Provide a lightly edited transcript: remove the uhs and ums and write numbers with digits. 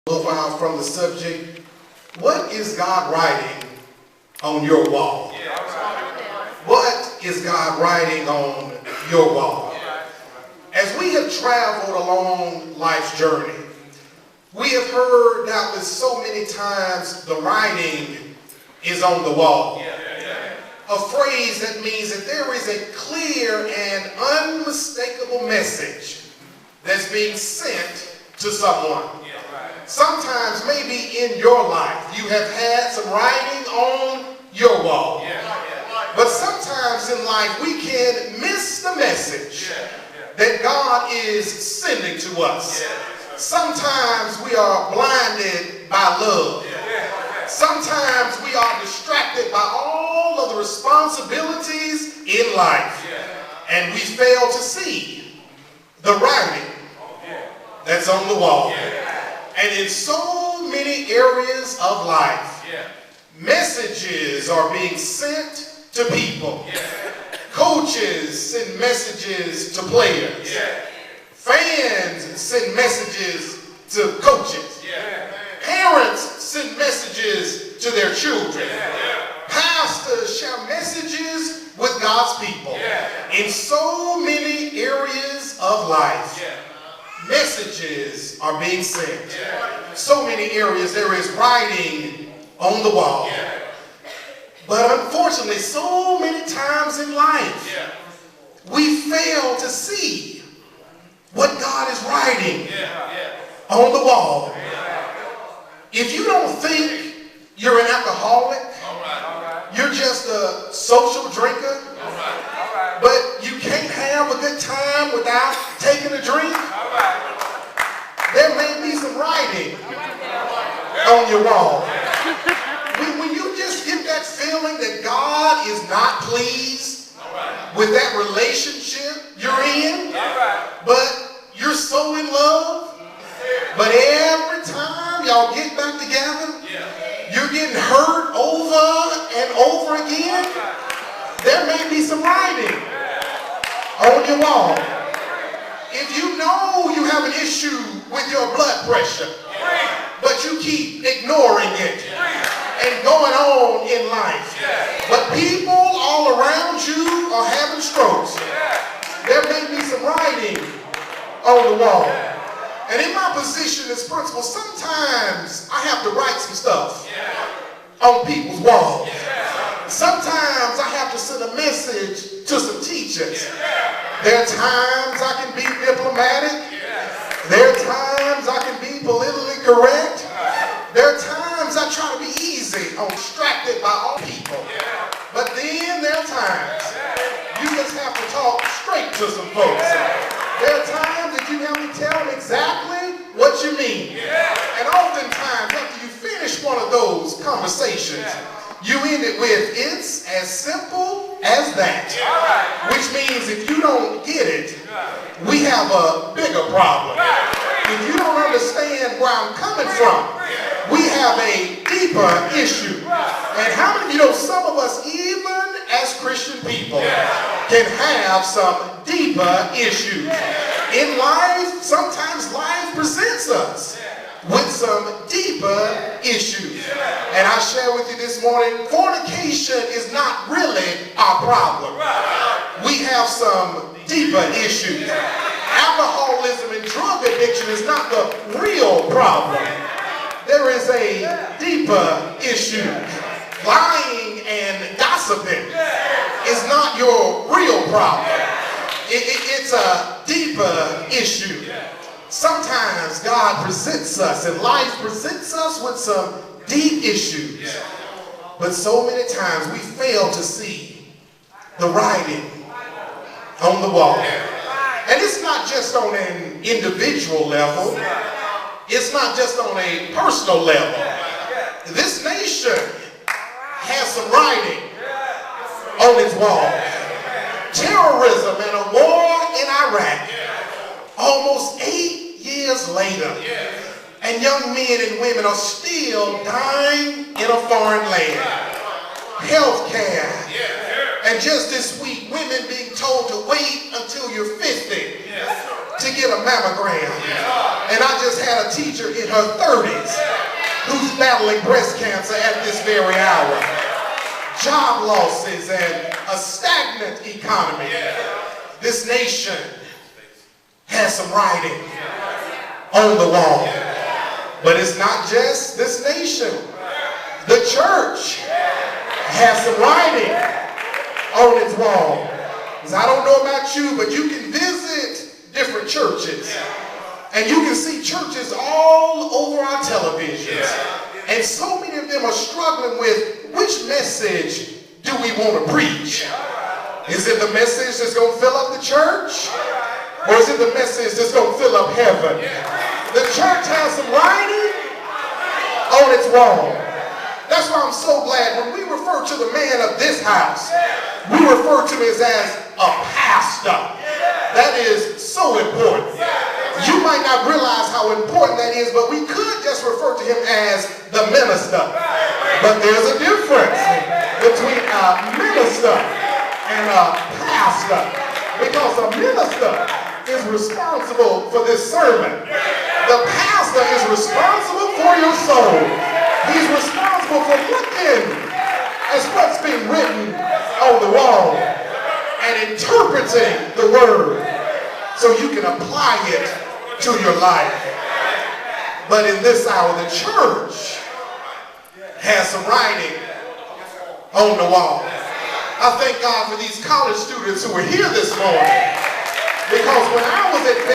Profile from the subject, what is God writing on your wall? What is God writing on your wall? As we have traveled along life's journey, we have heard doubtless so many times the writing is on the wall. A phrase that means that there is a clear and unmistakable message that's being sent to someone. Sometimes maybe in your life you have had some writing on your wall. But sometimes in life we can miss the message that God is sending to us. Sometimes we are blinded by love. Sometimes we are distracted by all of the responsibilities in life. And we fail to see the writing that's on the wall. And in so many areas of life, messages are being sent to people. Coaches send messages to players. Fans send messages to coaches. Parents send messages to their children. Pastors share messages with God's people. In so many areas of life, messages are being sent. So many areas there is writing on the wall. But unfortunately, so many times in life, we fail to see what God is writing on the wall. If you don't think you're an alcoholic, you're just a social drinker, but you can't have a good time without taking a drink, there may be some writing on your wall. When you just get that feeling that God is not pleased with that relationship you're in, but you're so in love, but every time y'all get back together, you're getting hurt over and over again, there may be some writing on your wall. If you know you have an issue with your blood pressure, but you keep ignoring it and going on in life, but people all around you are having strokes, there may be some writing on the wall. And in my position as principal, sometimes I have to write some stuff on people's walls. Sometimes I have to send a message to some teachers. There are times I can be diplomatic. There are times I can be politically correct. There are times I try to be easy. I'm distracted by all people. But then there are times you just have to talk straight to some folks. There are times that you have to tell them exactly what you mean. And oftentimes after you finish one of those conversations, you end it with, it's as simple as that. Which means if you don't get it, we have a bigger problem. If you don't understand where I'm coming from, we have a deeper issue. And how many of you know some of us, even as Christian people, can have some deeper issues? In life, sometimes life presents us with some deeper issues. And I share with you this morning, fornication is not really our problem. We have some deeper issues. Alcoholism and drug addiction is not the real problem. There is a deeper issue. Lying and gossiping is not your real problem. It's a deeper issue. Sometimes God presents us and life presents us with some deep issues. But so many times we fail to see the writing on the wall. And it's not just on an individual level. It's not just on a personal level. This nation has some writing on its wall. Terrorism and a war in Iraq. Almost 8 years later, and young men and women are still dying in a foreign land. Health care. And just this week, women being told to wait until you're 50 to get a mammogram. And I just had a teacher in her 30s who's battling breast cancer at this very hour. Job losses and a stagnant economy. This nation has some writing on the wall. But it's not just this nation. The church has some writing on its wall. Because I don't know about you, but you can visit different churches. And you can see churches all over our televisions. And so many of them are struggling with which message do we want to preach? Is it the message that's going to fill up the church? Or is it the message that's going to fill up heaven? The church has some writing on its wall. That's why I'm so glad when we refer to the man of this house, we refer to him as a pastor. That is so important. You might not realize how important that is, but we could just refer to him as the minister. But there's a difference between a minister and a pastor, because a minister is responsible for this sermon. The pastor is responsible for your soul. He's responsible for looking at what's being written on the wall and interpreting the word so you can apply it to your life. But in this hour, the church has some writing on the wall. I thank God for these college students who were here this morning, because when I was at